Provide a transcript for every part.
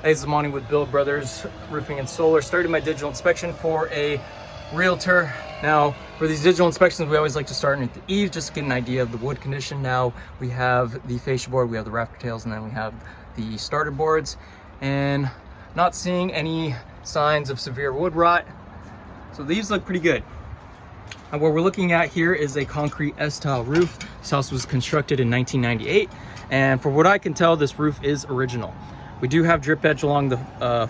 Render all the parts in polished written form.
Hey, this is Monty with Bill Brothers Roofing and Solar. Started my digital inspection for a realtor. Now, for these digital inspections, we always like to start underneath the eaves just to get an idea of the wood condition. Now, we have the fascia board, we have the rafter tails, and then we have the starter boards. And not seeing any signs of severe wood rot. So these look pretty good. And what we're looking at here is a concrete S-style roof. This house was constructed in 1998. And for what I can tell, this roof is original. We do have drip edge along the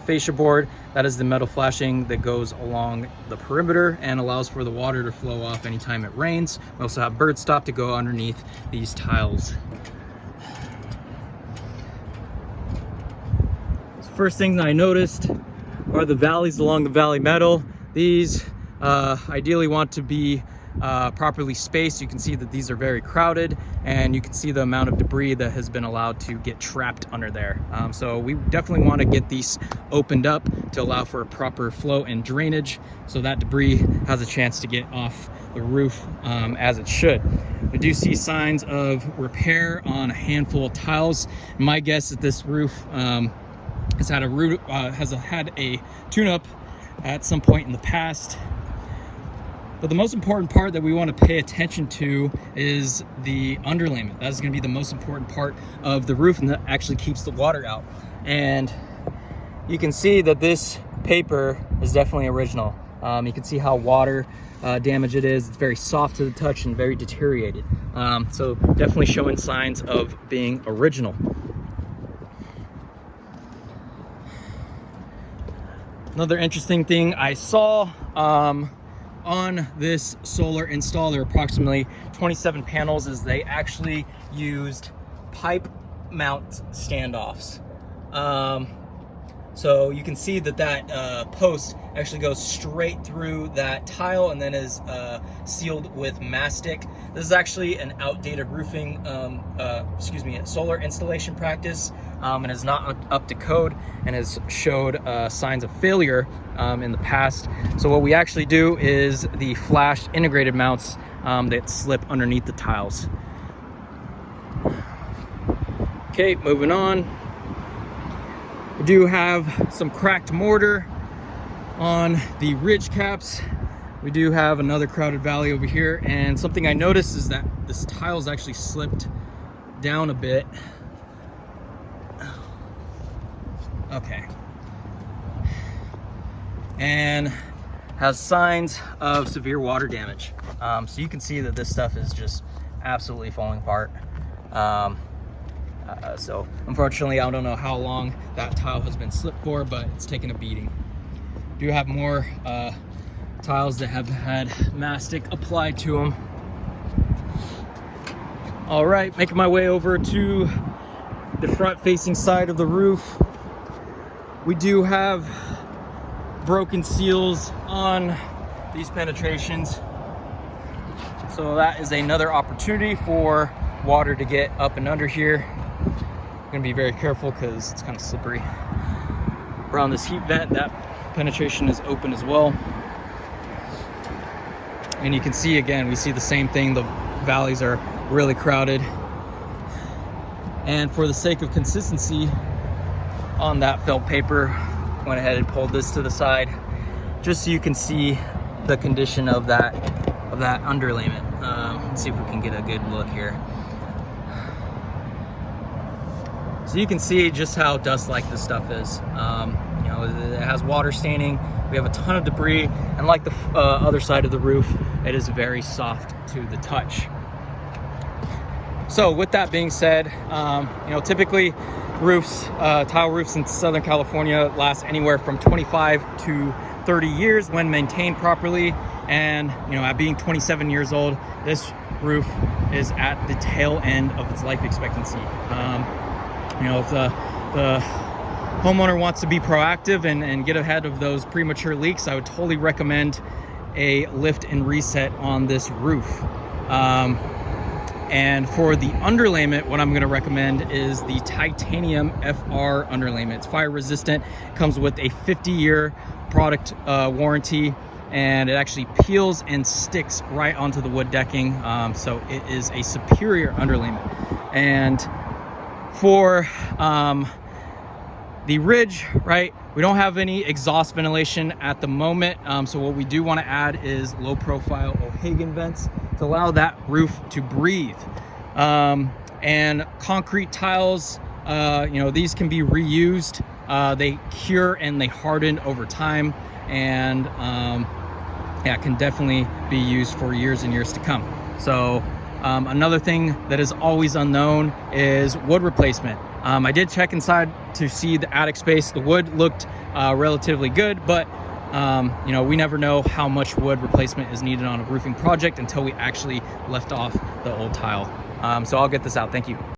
fascia board. That is the metal flashing that goes along the perimeter and allows for the water to flow off anytime it rains. We also have bird stop to go underneath these tiles. So first thing that I noticed are the valleys along the valley metal. These ideally want to be properly spaced. You can see that these are very crowded, and you can see the amount of debris that has been allowed to get trapped under there. So we definitely want to get these opened up to allow for a proper flow and drainage so that debris has a chance to get off the roof as it should. We do see signs of repair on a handful of tiles. My guess is this roof has had a tune-up at some point in the past. But the most important part that we want to pay attention to is the underlayment. That's going to be the most important part of the roof, and that actually keeps the water out. And you can see that this paper is definitely original. You can see how water damage it is. It's very soft to the touch and very deteriorated. So definitely showing signs of being original. Another interesting thing I saw on this solar install, there are approximately 27 panels, is they actually used pipe mount standoffs. So you can see that post actually goes straight through that tile and then is sealed with mastic. This is actually an outdated roofing, solar installation practice, and is not up to code and has showed signs of failure in the past. So what we actually do is the flashed integrated mounts that slip underneath the tiles. Okay, moving on. We do have some cracked mortar on the ridge caps. We do have another crowded valley over here, and something I noticed is that this tile's actually slipped down a bit. Okay. And has signs of severe water damage. So you can see that this stuff is just absolutely falling apart. So unfortunately, I don't know how long that tile has been slipped for, but it's taken a beating. Do have more tiles that have had mastic applied to them. All right, making my way over to the front facing side of the roof. We do have broken seals on these penetrations. So that is another opportunity for water to get up and under here. I'm gonna be very careful because it's kind of slippery. Around this heat vent, that penetration is open as well. And you can see, again, we see the same thing. The valleys are really crowded. And for the sake of consistency on that felt paper, went ahead and pulled this to the side just so you can see the condition of that underlayment. Let's see if we can get a good look here. So you can see just how dust-like this stuff is. You know, it has water staining. We have a ton of debris, and like the other side of the roof, it is very soft to the touch. So with that being said, you know, typically roofs, tile roofs in Southern California last anywhere from 25 to 30 years when maintained properly. And, you know, at being 27 years old, this roof is at the tail end of its life expectancy. You know, if the homeowner wants to be proactive and get ahead of those premature leaks, I would totally recommend a lift and reset on this roof. And for the underlayment, what I'm going to recommend is the titanium FR underlayment. It's fire resistant, comes with a 50-year product warranty, and it actually peels and sticks right onto the wood decking. So it is a superior underlayment. And for The ridge, right, we don't have any exhaust ventilation at the moment, so what we do want to add is low profile O'Hagan vents to allow that roof to breathe. And concrete tiles, you know, these can be reused. They cure and they harden over time, and yeah, can definitely be used for years and years to come. So another thing that is always unknown is wood replacement. I did check inside to see the attic space. The wood looked relatively good, but you know, we never know how much wood replacement is needed on a roofing project until we actually lift off the old tile. So I'll get this out. Thank you.